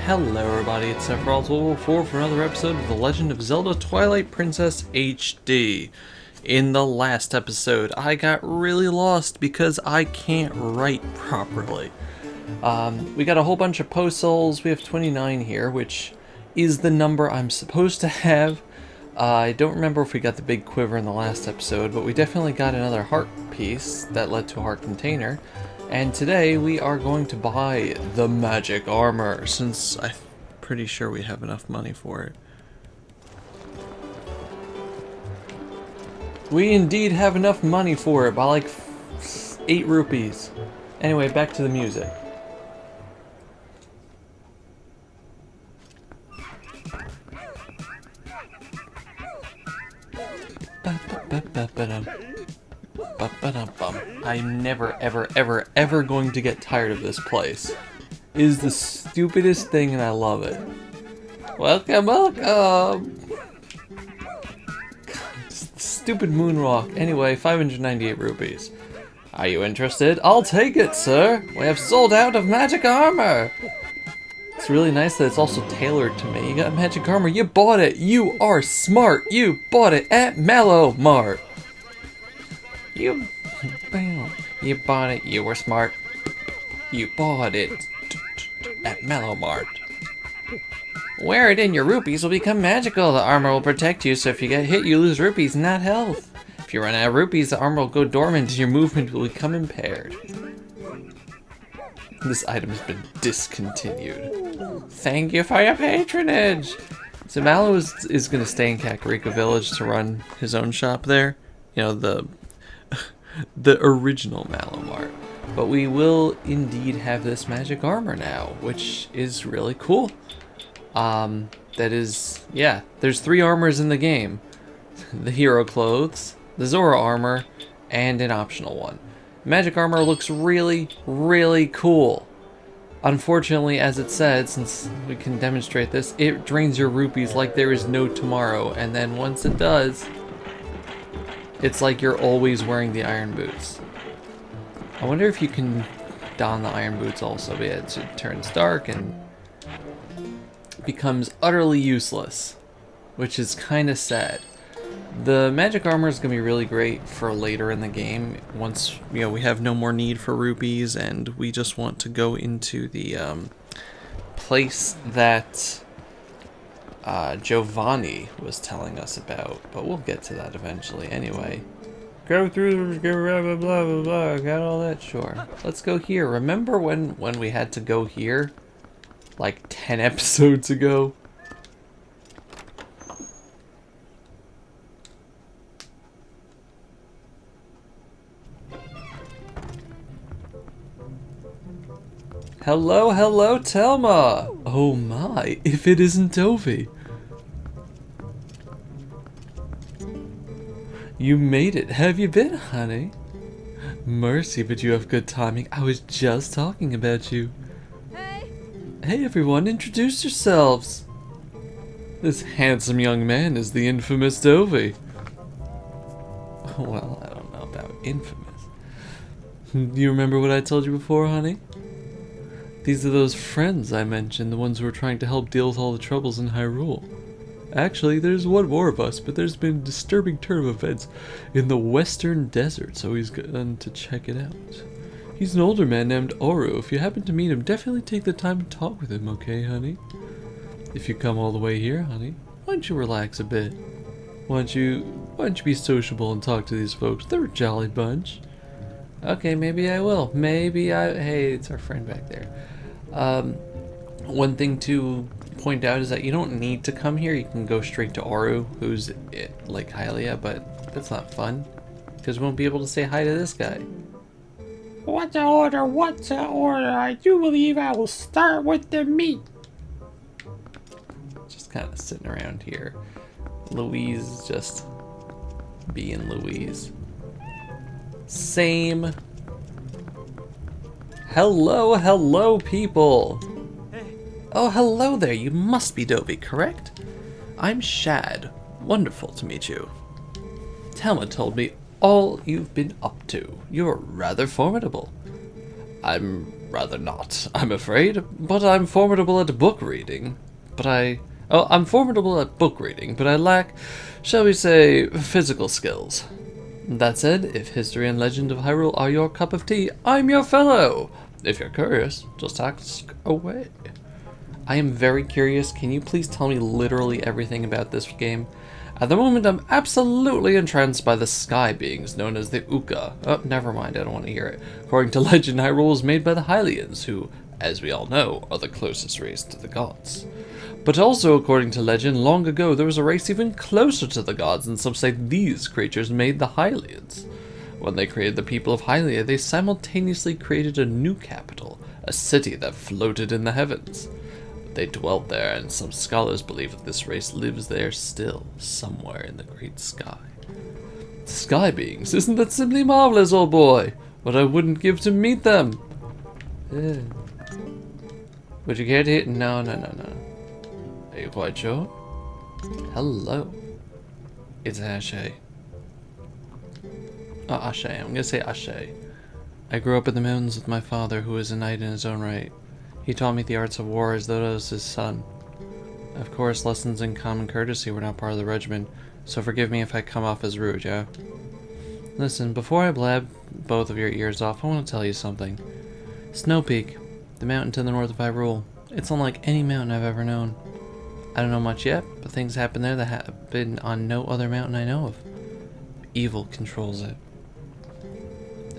Hello everybody, it's Sephiroth4 for another episode of The Legend of Zelda Twilight Princess HD. In the last episode, I got really lost because I can't write properly. We got a whole bunch of post souls. We have 29 here, which is the number I'm supposed to have. I don't remember if we got the big quiver in the last episode, but we definitely got another heart piece that led to a heart container. And today we are going to buy the magic armor, since I'm pretty sure we have enough money for it. We indeed have enough money for it, by like 8 rupees. Anyway, back to the music. I'm never, ever going to get tired of this place. It is the stupidest thing and I love it. Welcome, welcome! Stupid moonwalk. Anyway, 598 rupees. Are you interested? I'll take it, sir! We have sold out of magic armor! It's really nice that it's also tailored to me. You got magic armor, you bought it! You are smart! You bought it at Mallow Mart! You bought it, you were smart. You bought it at Mallow Mart. Wear it and your rupees will become magical. The armor will protect you, so if you get hit, you lose rupees, not health. If you run out of rupees, the armor will go dormant and your movement will become impaired. This item has been discontinued. Thank you for your patronage. So Mallow is going to stay in Kakariko Village to run his own shop there. You know, the original Mallow Mart. But we will indeed have this magic armor now, which is really cool. That is, yeah, there's 3 armors in the game. The hero clothes, the Zora armor, and an optional one. Magic armor looks really, really cool. Unfortunately, as it said, since we can demonstrate this, it drains your rupees like there is no tomorrow, and then once it does, it's like you're always wearing the iron boots. I wonder if you can don the iron boots also, but yeah, it turns dark and becomes utterly useless, which is kind of sad. The magic armor is going to be really great for later in the game, once we have no more need for rupees and we just want to go into the place that Giovanni was telling us about, but we'll get to that eventually. Anyway, go through blah blah blah blah, got all that? Sure. Let's go here. Remember when we had to go here like 10 episodes ago? Hello, hello, Telma! Oh my, if it isn't Dovey. You made it. Have you been, honey? Mercy, but you have good timing. I was just talking about you. Hey! Hey everyone, introduce yourselves. This handsome young man is the infamous Dovey. Well, I don't know about infamous. You remember what I told you before, honey? These are those friends I mentioned, the ones who are trying to help deal with all the troubles in Hyrule. Actually, there's one more of us, but there's been a disturbing turn of events in the Western Desert, so he's gone to check it out. He's an older man named Oru. If you happen to meet him, definitely take the time to talk with him, okay, honey? If you come all the way here, honey, why don't you relax a bit? Why don't you be sociable and talk to these folks? They're a jolly bunch. Okay, maybe I will. Hey, it's our friend back there. One thing to point out is that you don't need to come here. You can go straight to Oru, who's like Hylia, but that's not fun, because we won't be able to say hi to this guy. What's the order? What's the order? I do believe I will start with the meat. Just kind of sitting around here. Louise is just being Louise. Same. Hello, hello, people. Hey. Oh, hello there. You must be Dovey, correct? I'm Shad. Wonderful to meet you. Telma told me all you've been up to. You're rather formidable. I'm rather not, I'm afraid. But I'm formidable at book reading. I'm formidable at book reading, but I lack, shall we say, physical skills. That said, if history and legend of Hyrule are your cup of tea, I'm your fellow. If you're curious, just ask away. I am very curious. Can you please tell me literally everything about this game? At the moment, I'm absolutely entranced by the sky beings known as the Uka. Oh, never mind, I don't want to hear it. According to legend, Hyrule was made by the Hylians, who, as we all know, are the closest race to the gods. But also, according to legend, long ago there was a race even closer to the gods, and some say these creatures made the Hylians. When they created the people of Hylia, they simultaneously created a new capital, a city that floated in the heavens. They dwelt there, and some scholars believe that this race lives there still, somewhere in the great sky. Sky beings, isn't that simply marvelous, old boy? What I wouldn't give to meet them! Would you care to hit? No. Are you quite sure? Hello. It's Ashe. Oh, Ashe. I'm gonna say Ashe. I grew up in the mountains with my father, who is a knight in his own right. He taught me the arts of war as though I was his son. Of course, lessons in common courtesy were not part of the regimen, so forgive me if I come off as rude, yeah? Listen, before I blab both of your ears off, I want to tell you something. Snow Peak, the mountain to the north of Hyrule, it's unlike any mountain I've ever known. I don't know much yet, but things happen there that have been on no other mountain I know of. Evil controls it.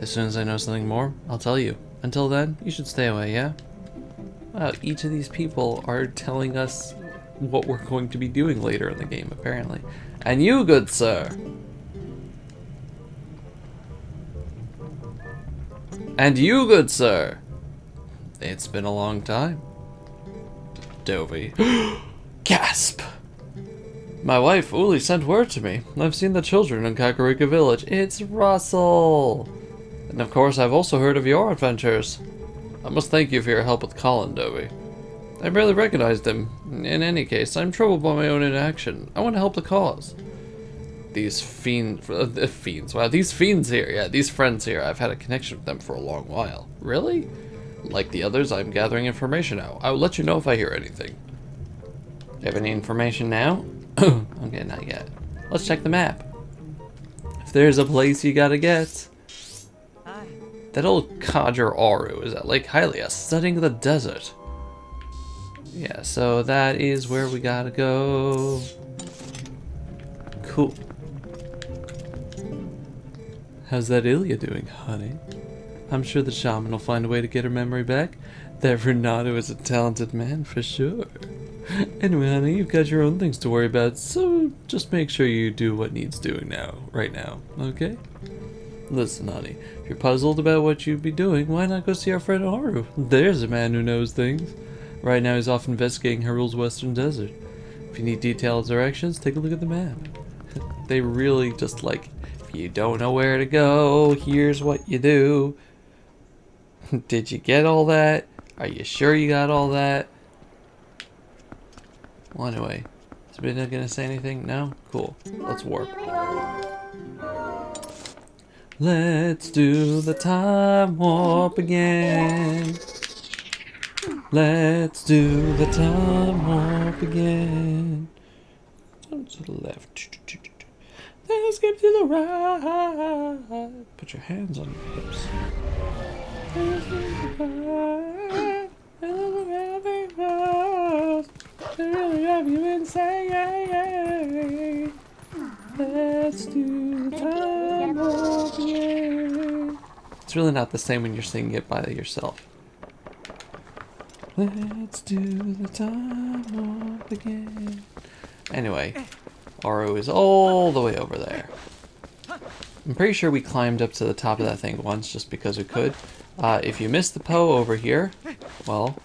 As soon as I know something more, I'll tell you. Until then, you should stay away, yeah? Wow, each of these people are telling us what we're going to be doing later in the game, apparently. And you, good sir! And you, good sir! It's been a long time. Dovey. Gasp! My wife, Uli, sent word to me. I've seen the children in Kakariko Village. It's Russell! And of course, I've also heard of your adventures. I must thank you for your help with Colin, Dovey. I barely recognized him. In any case, I'm troubled by my own inaction. I want to help the cause. These fiends here, yeah, these friends here, I've had a connection with them for a long while. Really? Like the others, I'm gathering information now. I will let you know if I hear anything. Do you have any information now? Okay, not yet. Let's check the map. If there's a place you gotta get. That old codger Aru is at Lake Hylia, studying the desert. Yeah, so that is where we gotta go. Cool. How's that Ilya doing, honey? I'm sure the shaman will find a way to get her memory back. That Renato is a talented man for sure. Anyway, honey, you've got your own things to worry about, so just make sure you do what needs doing right now, okay? Listen, honey, if you're puzzled about what you'd be doing, why not go see our friend Haru? There's a man who knows things. Right now he's off investigating Hyrule's western desert. If you need detailed directions, take a look at the map. They really just like, if you don't know where to go, here's what you do. Did you get all that? Are you sure you got all that? Well, anyway, is Bidna gonna say anything? No? Cool. Let's warp. Let's do the time warp again. Let's do the time warp again. Turn to the left. Then skip to the right. Put your hands on your hips. Let's do the right. Really have you insane. Let's do the time warp again. It's really not the same when you're singing it by yourself. Let's do the time warp again. Anyway, Aru is all the way over there. I'm pretty sure we climbed up to the top of that thing once just because we could. If you missed the Poe over here, well,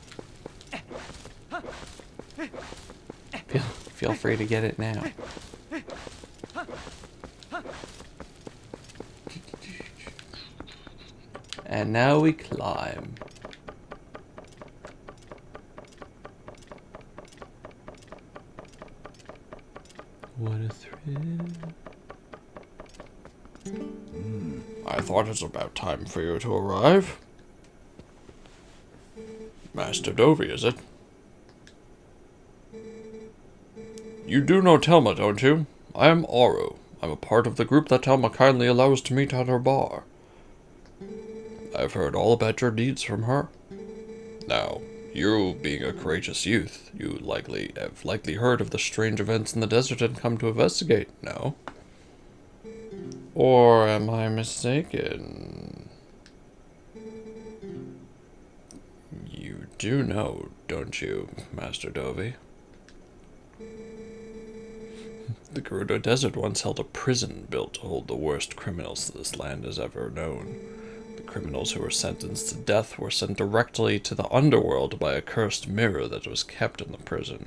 feel free to get it now. And now we climb. What a thrill. I thought it's about time for you to arrive. Master Dovey, is it? You do know Telma, don't you? I am Oro. I'm a part of the group that Telma kindly allows to meet at her bar. I've heard all about your deeds from her. Now, you being a courageous youth, you have likely heard of the strange events in the desert and come to investigate, no? Or am I mistaken? You do know, don't you, Master Dovey? The Gerudo Desert once held a prison built to hold the worst criminals this land has ever known. The criminals who were sentenced to death were sent directly to the underworld by a cursed mirror that was kept in the prison.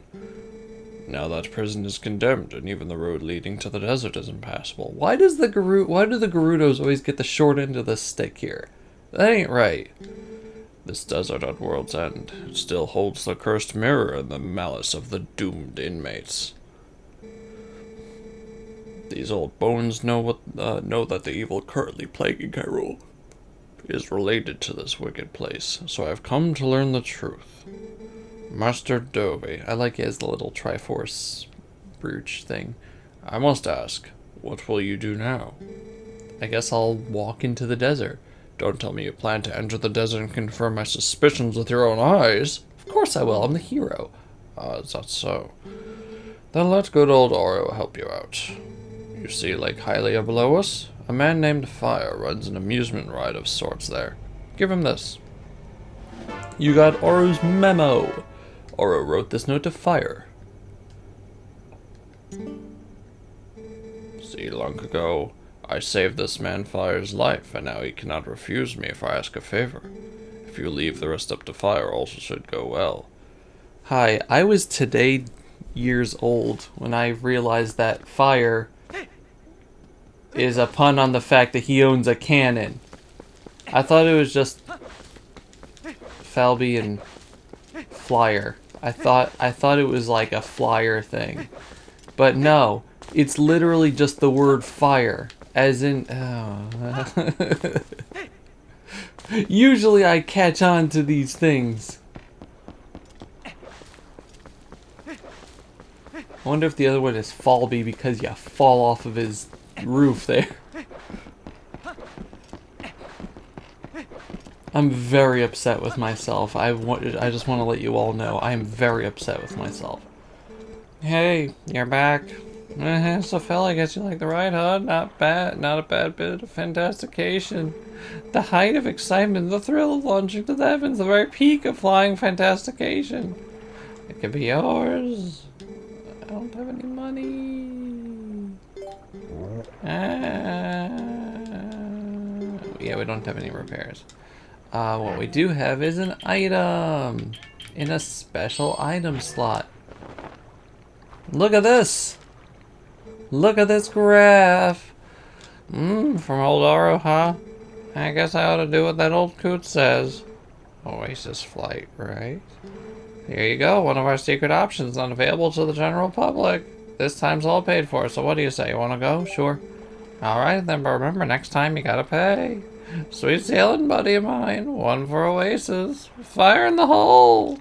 Now that prison is condemned, and even the road leading to the desert is impassable. Why do the Gerudos always get the short end of the stick here? That ain't right. This desert at World's End still holds the cursed mirror and the malice of the doomed inmates. These old bones know that the evil currently plaguing Hyrule is related to this wicked place, so I've come to learn the truth. Master Dovey, I like he has the little Triforce brooch thing. I must ask, what will you do now? I guess I'll walk into the desert. Don't tell me you plan to enter the desert and confirm my suspicions with your own eyes. Of course I will, I'm the hero. Is that so? Then let good old Oro help you out. You see Lake Hylia below us? A man named Fire runs an amusement ride of sorts there. Give him this. You got Oro's memo. Oro wrote this note to Fire. See, long ago, I saved this man Fire's life, and now he cannot refuse me if I ask a favor. If you leave the rest up to Fire, all should go well. Hi, I was today years old when I realized that Fire is a pun on the fact that he owns a cannon. I thought it was just Falby and Flyer. I thought it was like a flyer thing. But no, it's literally just the word fire. As in, usually I catch on to these things. I wonder if the other one is Falby because you fall off of his roof there. I'm very upset with myself. I just want to let you all know I am very upset with myself. Hey, you're back. So Phil, I guess you like the ride, huh? Not bad, not a bad bit of fantastication. The height of excitement, the thrill of launching to the heavens, the very peak of flying fantastication. It could be yours. I don't have any money. Yeah, we don't have any repairs. What we do have is an item in a special item slot. Look at this! Look at this graph! From old Oro, huh? I guess I ought to do what that old coot says. Oasis flight, right? Here you go, one of our secret options unavailable to the general public. This time's all paid for, so what do you say? You wanna go? Sure. Alright then, but remember, next time you gotta pay. Sweet sailing, buddy of mine. One for Oasis. Fire in the hole!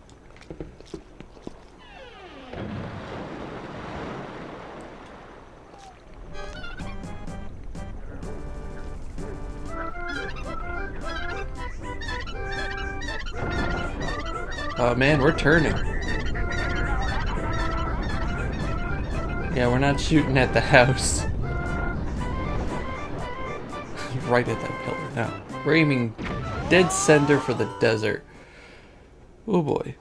Oh man, we're turning. Yeah, we're not shooting at the house. Right at that pillar. No. We're aiming dead center for the desert. Oh boy.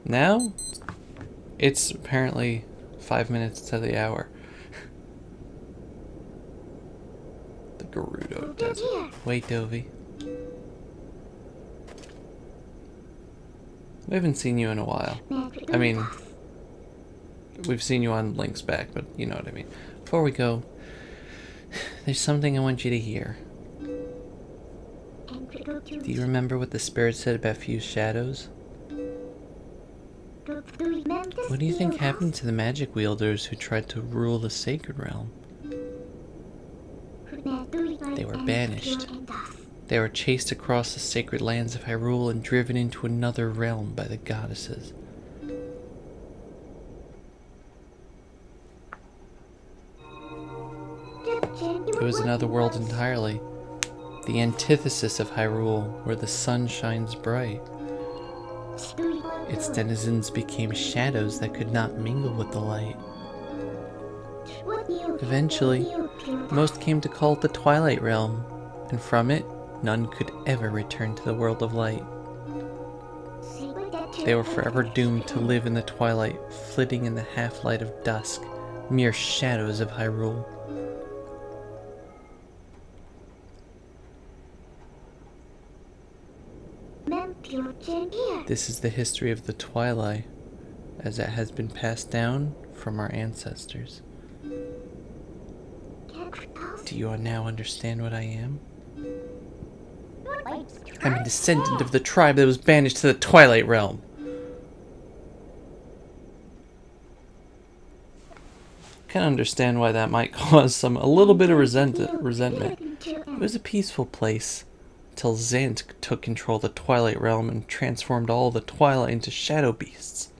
Now, it's apparently 5 minutes to the hour. The Gerudo Desert. Wait, Dovey. We haven't seen you in a while. I mean, we've seen you on Link's back, but you know what I mean. Before we go, there's something I want you to hear. Do you remember what the spirit said about fused shadows? What do you think happened to the magic wielders who tried to rule the sacred realm? They were banished. They were chased across the sacred lands of Hyrule and driven into another realm by the goddesses. It was another world entirely, the antithesis of Hyrule, where the sun shines bright. Its denizens became shadows that could not mingle with the light. Eventually, most came to call it the Twilight Realm, and from it, none could ever return to the world of light. They were forever doomed to live in the twilight, flitting in the half-light of dusk, mere shadows of Hyrule. This is the history of the Twilight, as it has been passed down from our ancestors. Do you now understand what I am? I'm a descendant of the tribe that was banished to the Twilight Realm. I can understand why that might cause a little bit of resentment. It was a peaceful place until Zant took control of the Twilight Realm and transformed all the Twilight into shadow beasts.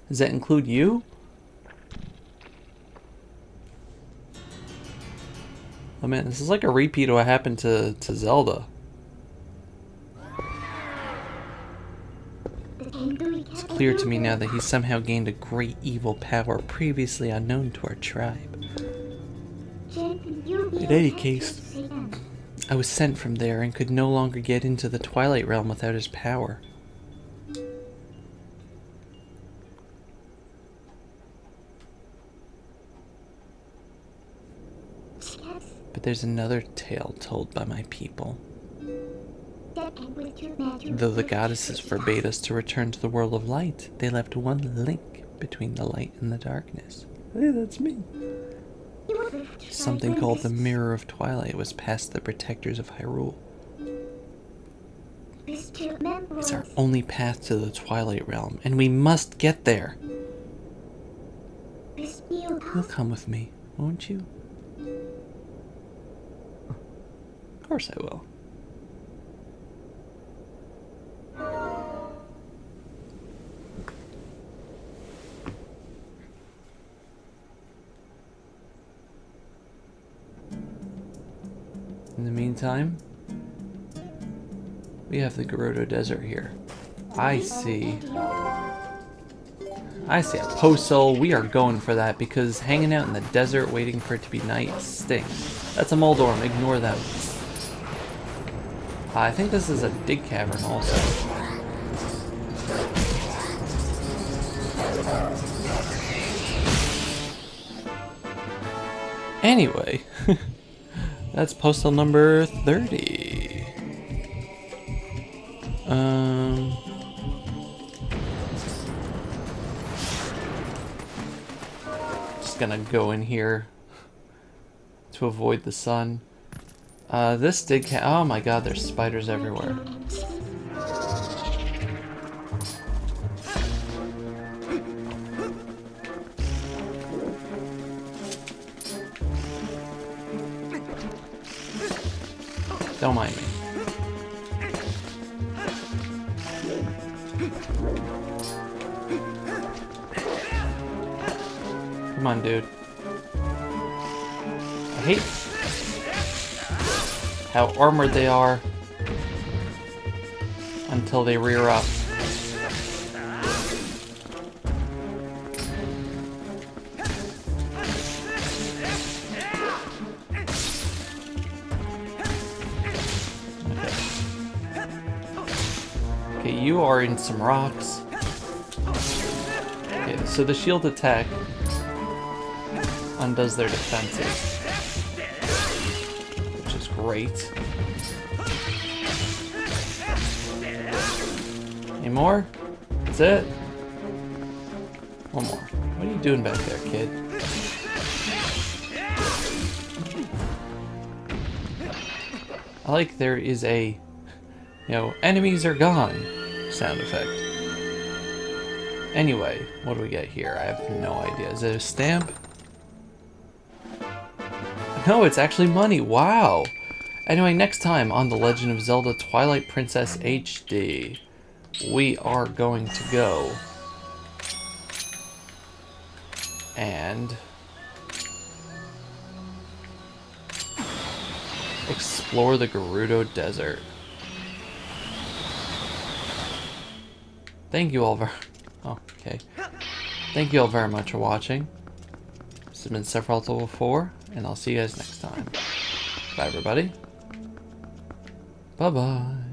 Does that include you? Oh man, this is like a repeat of what happened to Zelda. It's clear to me now that he somehow gained a great evil power previously unknown to our tribe. In any case, I was sent from there and could no longer get into the Twilight Realm without his power. But there's another tale told by my people. Though the goddesses forbade us to return to the world of light, they left one link between the light and the darkness. Hey, that's me. Something called the Mirror of Twilight was passed to the protectors of Hyrule. It's our only path to the Twilight Realm, and we must get there. You'll come with me, won't you? Of course I will. In the meantime, we have the Gerudo Desert here. I see a postal. We are going for that because hanging out in the desert waiting for it to be night stinks. That's a Moldorm. Ignore them. I think this is a dig cavern also. Anyway, that's postal number 30. Just gonna go in here to avoid the sun. This dig oh my god, there's spiders everywhere. Don't mind me. Come on, dude. I hate how armored they are until they rear up. Okay, you are in some rocks. Okay, so the shield attack undoes their defenses, which is great. Any more? That's it? One more. What are you doing back there, kid? I like there is a, enemies are gone sound effect. Anyway, what do we get here? I have no idea. Is it a stamp? No, it's actually money. Wow. Anyway, next time on The Legend of Zelda Twilight Princess HD, we are going to go and explore the Gerudo Desert. Thank you all very... Oh, okay. Thank you all very much for watching. This has been Sephiroth Level 4, and I'll see you guys next time. Bye, everybody. Bye-bye.